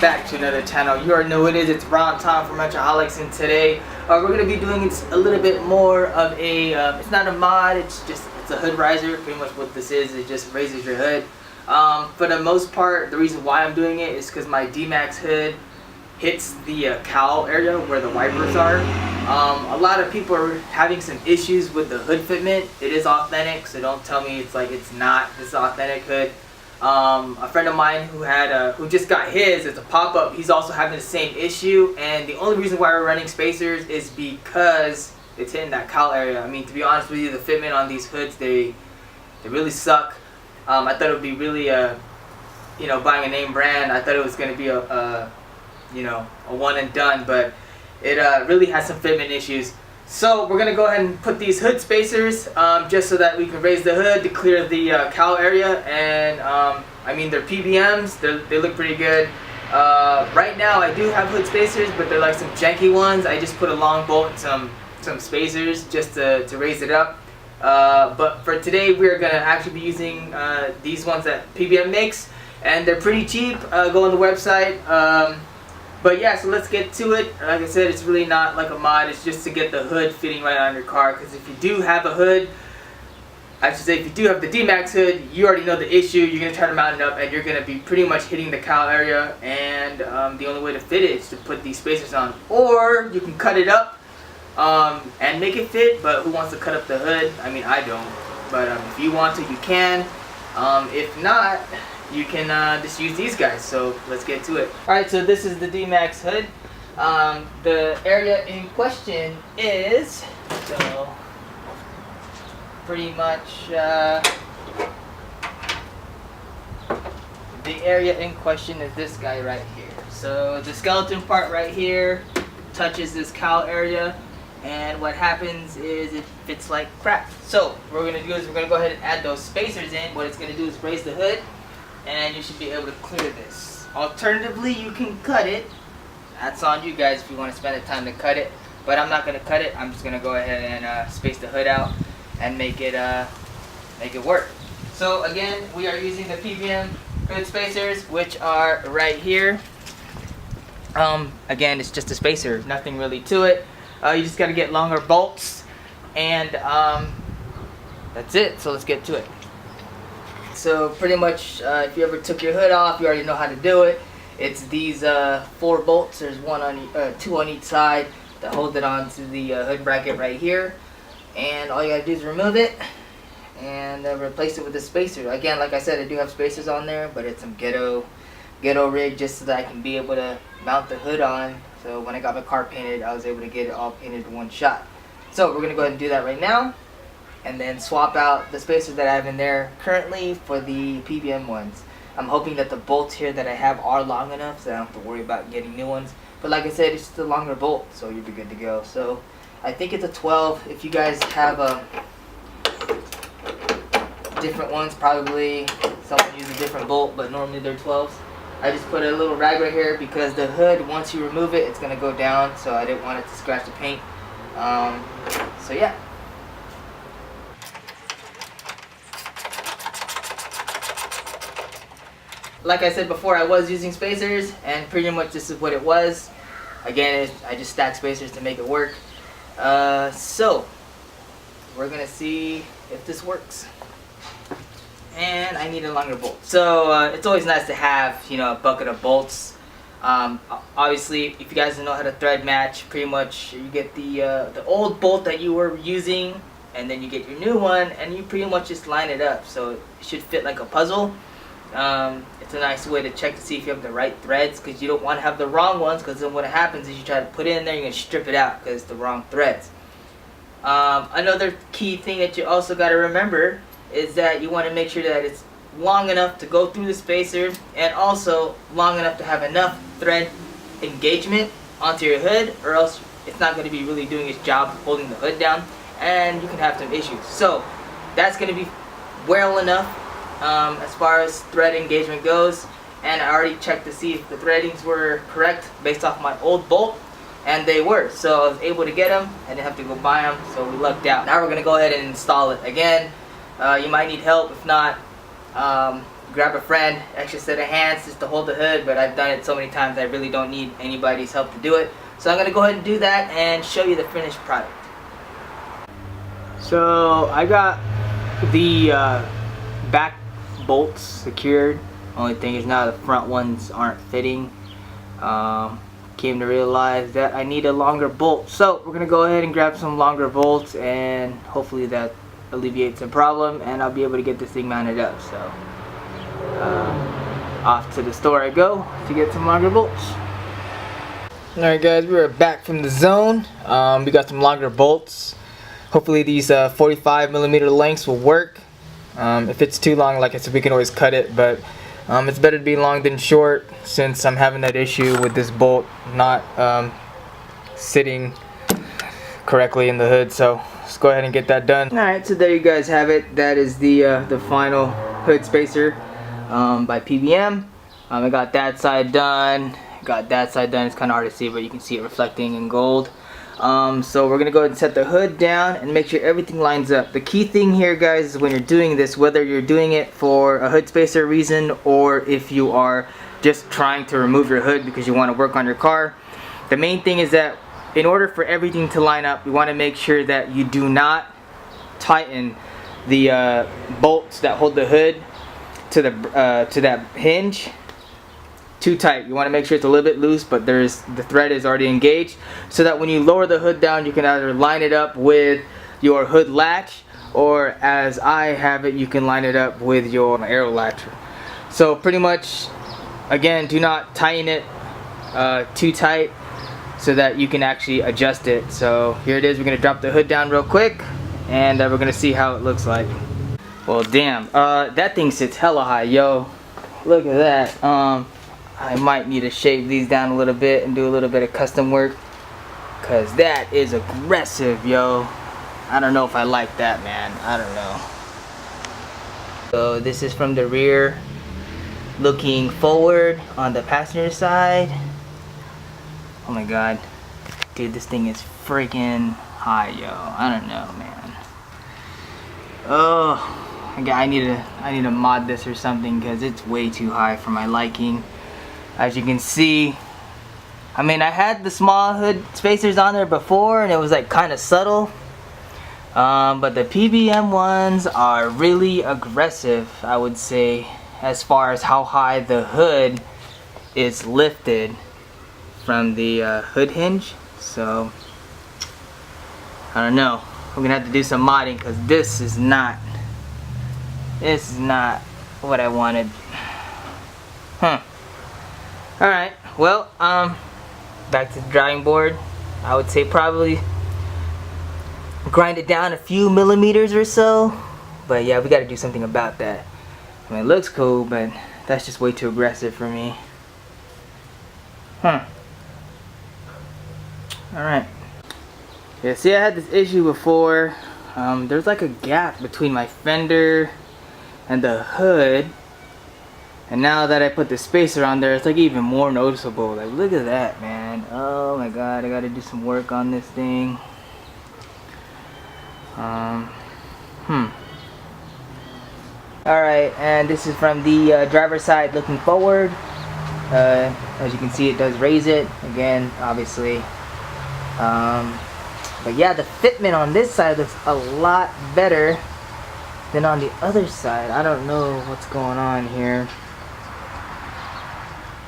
back to another channel. You already know who it is. It's Ron Tom from Wrench-a-holics, and today we're going to be doing a little bit more of a, it's not a mod, it's a hood riser. Pretty much what this is, it just raises your hood. For the most part, the reason why I'm doing it is because my DMAX hood hits the cowl area where the wipers are. A lot of people are having some issues with the hood fitment. It is authentic, so don't tell me it's like it's not. This is authentic hood. A friend of mine who just got his, it's a pop-up, he's also having the same issue, and the only reason why we're running spacers is because it's hitting that cowl area. I mean, to be honest with you, the fitment on these hoods, they really suck. I thought it would be really you know, buying a name brand, I thought it was going to be a you know, a one and done, but it really has some fitment issues. So we're going to go ahead and put these hood spacers just so that we can raise the hood to clear the cowl area. And I mean, they're PBMs, they look pretty good. Right now I do have hood spacers, but they're like some janky ones. I just put a long bolt and some spacers just to raise it up. But for today we're going to actually be using these ones that PBM makes, and they're pretty cheap. Go on the website. But yeah, so let's get to it. Like I said, it's really not like a mod. It's just to get the hood fitting right on your car. Because if you do have a hood, I should say if you do have the DMAX hood, you already know the issue. You're going to try to mount it up and you're going to be pretty much hitting the cowl area. And the only way to fit it is to put these spacers on. Or you can cut it up and make it fit. But who wants to cut up the hood? I mean, I don't. But if you want to, you can. If not, you can just use these guys. So let's get to it. Alright, so this is the DMAX hood. The area in question is, so pretty much the area in question is this guy right here. So the skeleton part right here touches this cowl area, and what happens is it fits like crap. So what we're going to do is we're going to go ahead and add those spacers in. What it's going to do is raise the hood, and you should be able to clear this. Alternatively, you can cut it. That's on you guys if you want to spend the time to cut it. But I'm not going to cut it. I'm just going to go ahead and space the hood out and make it work. So again, we are using the PBM Hood Spacers, which are right here. Again, it's just a spacer, nothing really to it. You just got to get longer bolts, and that's it. So let's get to it. So pretty much, if you ever took your hood off, you already know how to do it. It's these 4 bolts. There's 2 on each side that hold it onto the hood bracket right here. And all you gotta do is remove it and replace it with a spacer. Again, like I said, I do have spacers on there, but it's some ghetto rig just so that I can be able to mount the hood on. So when I got my car painted, I was able to get it all painted in one shot. So we're gonna go ahead and do that right now, and then swap out the spacers that I have in there currently for the PBM ones. I'm hoping that the bolts here that I have are long enough so I don't have to worry about getting new ones. But like I said, it's just a longer bolt, so you'll be good to go. So I think it's a 12. If you guys have different ones, probably someone uses a different bolt, but normally they're 12s. I just put a little rag right here because the hood, once you remove it, it's going to go down, so I didn't want it to scratch the paint. So yeah. Like I said before, I was using spacers, and pretty much this is what it was. Again, I just stacked spacers to make it work. So we're gonna see if this works. And I need a longer bolt. So it's always nice to have, you know, a bucket of bolts. Obviously, if you guys don't know how to thread match, pretty much you get the old bolt that you were using, and then you get your new one, and you pretty much just line it up. So it should fit like a puzzle. It's a nice way to check to see if you have the right threads, because you don't want to have the wrong ones, because then what happens is you try to put it in there, you're going to strip it out because it's the wrong threads. Another key thing that you also got to remember is that you want to make sure that it's long enough to go through the spacer, and also long enough to have enough thread engagement onto your hood, or else it's not going to be really doing its job holding the hood down, and you can have some issues. So that's going to be well enough as far as thread engagement goes, and I already checked to see if the threadings were correct based off my old bolt, and they were. So I was able to get them. I didn't have to go buy them, so we lucked out. Now we're going to go ahead and install it. Again, you might need help. If not, grab a friend, extra set of hands just to hold the hood, but I've done it so many times I really don't need anybody's help to do it. So I'm going to go ahead and do that and show you the finished product. So I got the back bolts secured. Only thing is now the front ones aren't fitting. Came to realize that I need a longer bolt, so we're gonna go ahead and grab some longer bolts, and hopefully that alleviates the problem and I'll be able to get this thing mounted up. So off to the store I go to get some longer bolts. Alright guys, we're back from the zone. We got some longer bolts. Hopefully these 45mm lengths will work. If it's too long, like I said, we can always cut it, but it's better to be long than short, since I'm having that issue with this bolt not sitting correctly in the hood. So let's go ahead and get that done. Alright, so there you guys have it. That is the final hood spacer by PBM. I got that side done. Got that side done. It's kind of hard to see, but you can see it reflecting in gold. So we're gonna go ahead and set the hood down and make sure everything lines up. The key thing here, guys, is when you're doing this, whether you're doing it for a hood spacer reason or if you are just trying to remove your hood because you want to work on your car, the main thing is that in order for everything to line up, you want to make sure that you do not tighten the bolts that hold the hood to that hinge too tight. You want to make sure it's a little bit loose, but the thread is already engaged, so that when you lower the hood down, you can either line it up with your hood latch, or as I have it, you can line it up with your aero latch. So pretty much, again, do not tighten it too tight so that you can actually adjust it. So here it is. We're gonna drop the hood down real quick, and we're gonna see how it looks like. Well, damn, that thing sits hella high, yo. Look at that. I might need to shave these down a little bit and do a little bit of custom work, cause that is aggressive, yo. I don't know if I like that, man. I don't know. So this is from the rear looking forward on the passenger side. Oh my god, dude, this thing is freaking high, yo. I don't know, man. Oh, I need to mod this or something, because it's way too high for my liking. As you can see, I mean, I had the small hood spacers on there before and it was like kind of subtle, but the PBM ones are really aggressive, I would say, as far as how high the hood is lifted from the hood hinge. So I don't know, we're gonna have to do some modding, because this is not what I wanted. Alright, well, back to the drawing board. I would say probably grind it down a few millimeters or so, but yeah, we gotta do something about that. I mean, it looks cool, but that's just way too aggressive for me. Alright. Yeah, see, I had this issue before. There's like a gap between my fender and the hood. And now that I put the spacer on there, it's like even more noticeable. Like, look at that, man. Oh my god, I gotta do some work on this thing. Alright, and this is from the driver's side looking forward. As you can see, it does raise it. Again, obviously. But yeah, the fitment on this side looks a lot better than on the other side. I don't know what's going on here,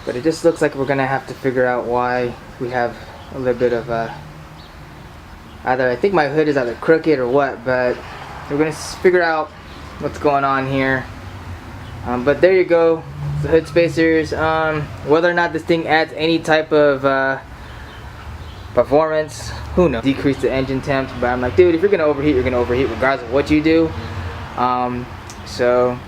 but it just looks like we're gonna have to figure out why we have a little bit of either, I think my hood is either crooked or what, but we're gonna figure out what's going on here. But there you go, the hood spacers. Whether or not this thing adds any type of performance, who knows. Decrease the engine temps, but I'm like, dude, if you're gonna overheat, you're gonna overheat regardless of what you do. So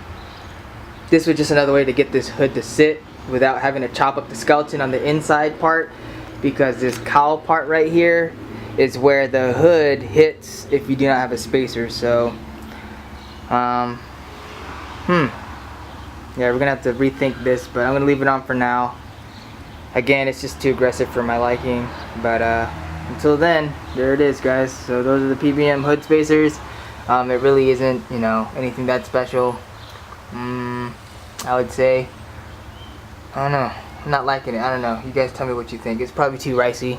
this was just another way to get this hood to sit without having to chop up the skeleton on the inside part, because this cowl part right here is where the hood hits if you do not have a spacer. So yeah, we're gonna have to rethink this, but I'm gonna leave it on for now. Again, it's just too aggressive for my liking, but until then, there it is, guys. So those are the PBM hood spacers. It really isn't, you know, anything that special. I would say. I don't know. I'm not liking it. I don't know. You guys tell me what you think. It's probably too ricey.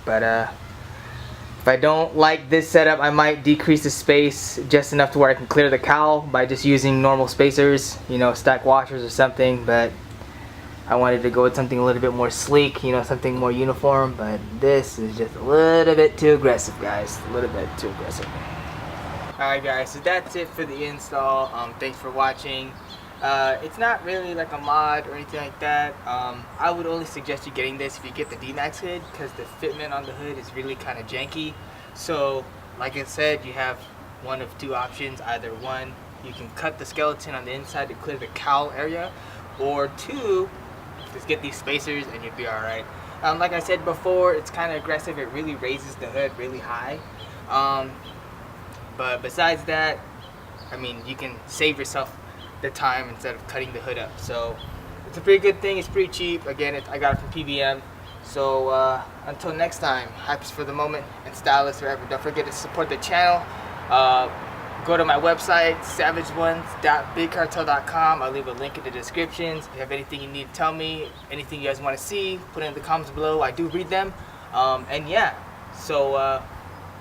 But if I don't like this setup, I might decrease the space just enough to where I can clear the cowl by just using normal spacers, you know, stack washers or something. But I wanted to go with something a little bit more sleek, you know, something more uniform. But this is just a little bit too aggressive, guys. A little bit too aggressive. Alright guys, so that's it for the install. Thanks for watching. It's not really like a mod or anything like that. I would only suggest you getting this if you get the DMAX hood, because the fitment on the hood is really kind of janky. So like I said, you have one of two options. Either one, you can cut the skeleton on the inside to clear the cowl area, or two, just get these spacers and you'll be alright. Like I said before, it's kind of aggressive. It really raises the hood really high. But besides that, I mean, you can save yourself the time instead of cutting the hood up. So it's a pretty good thing. It's pretty cheap. Again, I got it from PBM. So until next time, hypes for the moment and stylists forever. Don't forget to support the channel. Go to my website, savageones.bigcartel.com. I'll leave a link in the descriptions. If you have anything you need to tell me, anything you guys want to see, put it in the comments below. I do read them. And yeah, so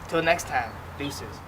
till next time, deuces.